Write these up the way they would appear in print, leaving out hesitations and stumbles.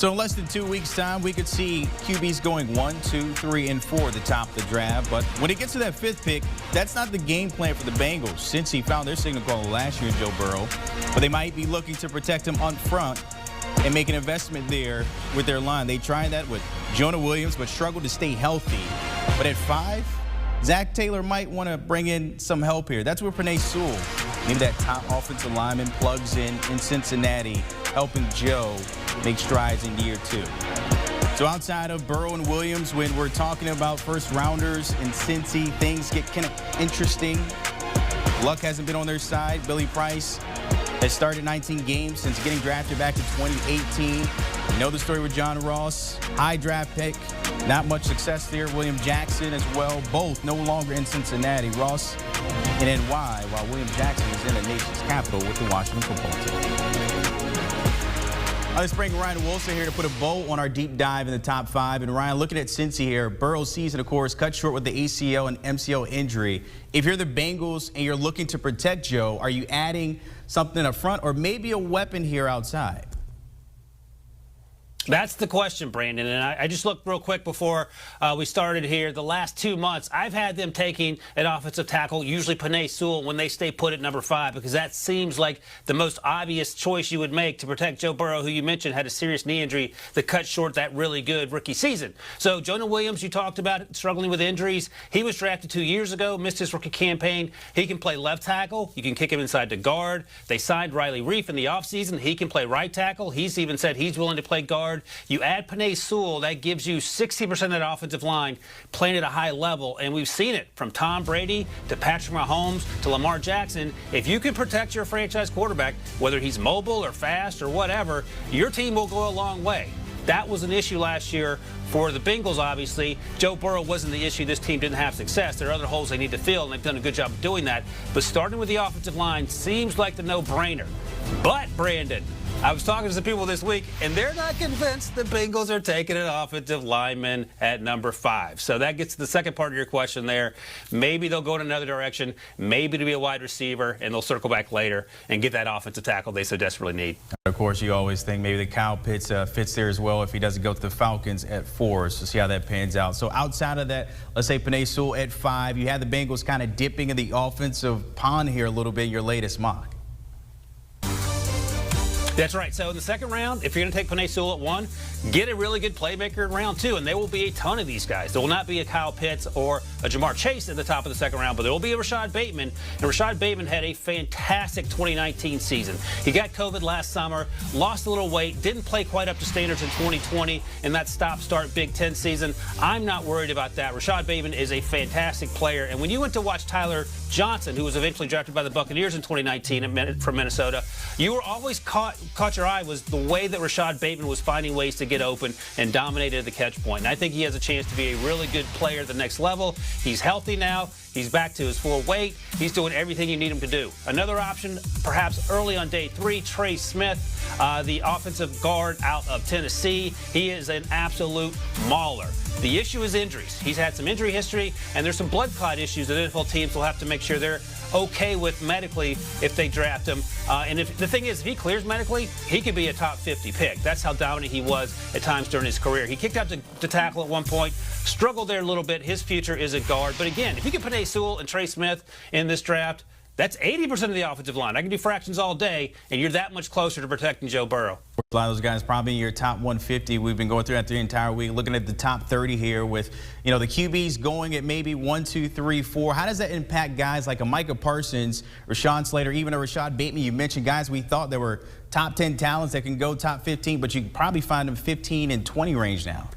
So in less than 2 weeks' time, we could see QBs going 1, 2, 3, and 4 at the top of the draft. But when it gets to that 5th pick, that's not the game plan for the Bengals, since he found their signal caller last year, Joe Burrow. But they might be looking to protect him up front and make an investment there with their line. They tried that with Jonah Williams, but struggled to stay healthy. But at 5, Zach Taylor might want to bring in some help here. That's where Penei Sewell, maybe that top offensive lineman, plugs in Cincinnati, helping Joe make strides in year 2. So outside of Burrow and Williams, when we're talking about first rounders in Cincy, things get kind of interesting. Luck hasn't been on their side. Billy Price has started 19 games since getting drafted back in 2018. You know the story with John Ross, high draft pick, not much success there. William Jackson as well, both no longer in Cincinnati. Ross in NY, while William Jackson is in the nation's capital with the Washington football team. Let's bring Ryan Wilson here to put a bow on our deep dive in the top 5. And Ryan, looking at Cincy here, Burrow's season, of course, cut short with the ACL and MCL injury. If you're the Bengals and you're looking to protect Joe, are you adding something up front or maybe a weapon here outside? That's the question, Brandon. And I just looked real quick before we started here. The last 2 months, I've had them taking an offensive tackle, usually Penei Sewell, when they stay put at number 5, because that seems like the most obvious choice you would make to protect Joe Burrow, who you mentioned had a serious knee injury that cut short that really good rookie season. So Jonah Williams, you talked about struggling with injuries. He was drafted 2 years ago, missed his rookie campaign. He can play left tackle. You can kick him inside to guard. They signed Riley Reiff in the offseason. He can play right tackle. He's even said he's willing to play guard. You add Penei Sewell, that gives you 60% of that offensive line playing at a high level, and we've seen it from Tom Brady to Patrick Mahomes to Lamar Jackson. If you can protect your franchise quarterback, whether he's mobile or fast or whatever, your team will go a long way. That was an issue last year for the Bengals, obviously. Joe Burrow wasn't the issue. This team didn't have success. There are other holes they need to fill, and they've done a good job of doing that. But starting with the offensive line seems like the no-brainer. But, Brandon, I was talking to some people this week, and they're not convinced the Bengals are taking an offensive lineman at number 5. So that gets to the second part of your question there. Maybe they'll go in another direction. Maybe to be a wide receiver, and they'll circle back later and get that offensive tackle they so desperately need. Of course, you always think maybe the Kyle Pitts fits there as well if he doesn't go to the Falcons at 4. So see how that pans out. So outside of that, let's say Penei Sewell at 5. You had the Bengals kind of dipping in the offensive pond here a little bit in your latest mock. That's right. So in the second round, if you're going to take Penei Sewell at 1, get a really good playmaker in round 2, and there will be a ton of these guys. There will not be a Kyle Pitts or a Jamar Chase at the top of the second round, but there will be a Rashad Bateman, and Rashad Bateman had a fantastic 2019 season. He got COVID last summer, lost a little weight, didn't play quite up to standards in 2020 in that stop-start Big Ten season. I'm not worried about that. Rashad Bateman is a fantastic player, and when you went to watch Tyler Johnson, who was eventually drafted by the Buccaneers in 2019 from Minnesota, you were always caught your eye was the way that Rashad Bateman was finding ways to get open and dominated at the catch point. And I think he has a chance to be a really good player at the next level. He's healthy now. He's back to his full weight. He's doing everything you need him to do. Another option, perhaps early on day 3, Trey Smith, the offensive guard out of Tennessee. He is an absolute mauler. The issue is injuries. He's had some injury history, and there's some blood clot issues that NFL teams will have to make sure they're okay with medically if they draft him. And if the thing is, if he clears medically, he could be a top 50 pick. That's how dominant he was at times during his career. He kicked out to tackle at one point, struggled there a little bit. His future is a guard. But again, if you get Penei Sewell and Trey Smith in this draft, that's 80% of the offensive line. I can do fractions all day, and you're that much closer to protecting Joe Burrow. A lot of those guys probably in your top 150. We've been going through that the entire week, looking at the top 30 here with, the QBs going at maybe 1, 2, 3, 4. How does that impact guys like a Micah Parsons, Rashawn Slater, even a Rashad Bateman? You mentioned guys we thought that were top 10 talents that can go top 15, but you can probably find them 15 and 20 range now.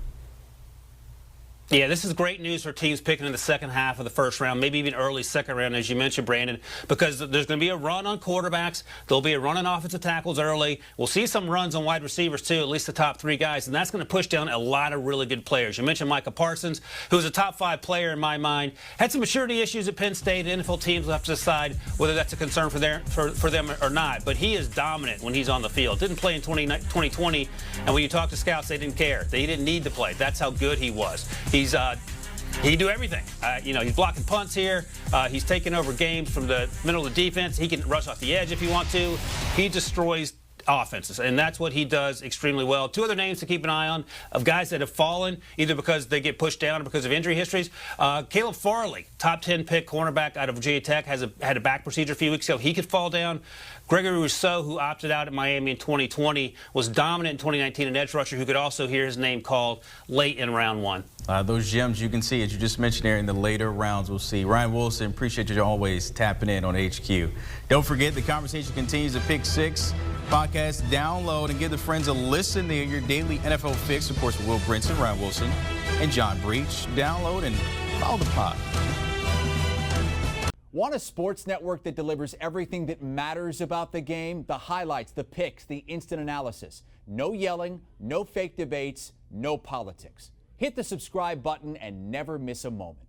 Yeah, this is great news for teams picking in the second half of the first round, maybe even early second round, as you mentioned, Brandon, because there's going to be a run on quarterbacks. There'll be a run on offensive tackles early. We'll see some runs on wide receivers, too, at least the top 3 guys, and that's going to push down a lot of really good players. You mentioned Micah Parsons, who's a top 5 player in my mind. Had some maturity issues at Penn State. NFL teams will have to decide whether that's a concern for them or not, but he is dominant when he's on the field. Didn't play in 2020, and when you talk to scouts, they didn't care. They didn't need to play. That's how good he was. He can do everything. He's blocking punts here. He's taking over games from the middle of the defense. He can rush off the edge if you want to. He destroys offenses, and that's what he does extremely well. Two other names to keep an eye on of guys that have fallen either because they get pushed down or because of injury histories. Caleb Farley, top 10 pick cornerback out of Virginia Tech, had a back procedure a few weeks ago. He could fall down. Gregory Rousseau, who opted out at Miami in 2020, was dominant in 2019, an edge rusher who could also hear his name called late in round 1. Those gems you can see, as you just mentioned there, in the later rounds we'll see. Ryan Wilson, appreciate you always tapping in on HQ. Don't forget, the conversation continues at Pick 6 podcast. Download and give the friends a listen there. Your daily NFL fix, of course, with Will Brinson, Ryan Wilson, and John Breach. Download and follow the pod. Want a sports network that delivers everything that matters about the game? The highlights, the picks, the instant analysis. No yelling, no fake debates, no politics. Hit the subscribe button and never miss a moment.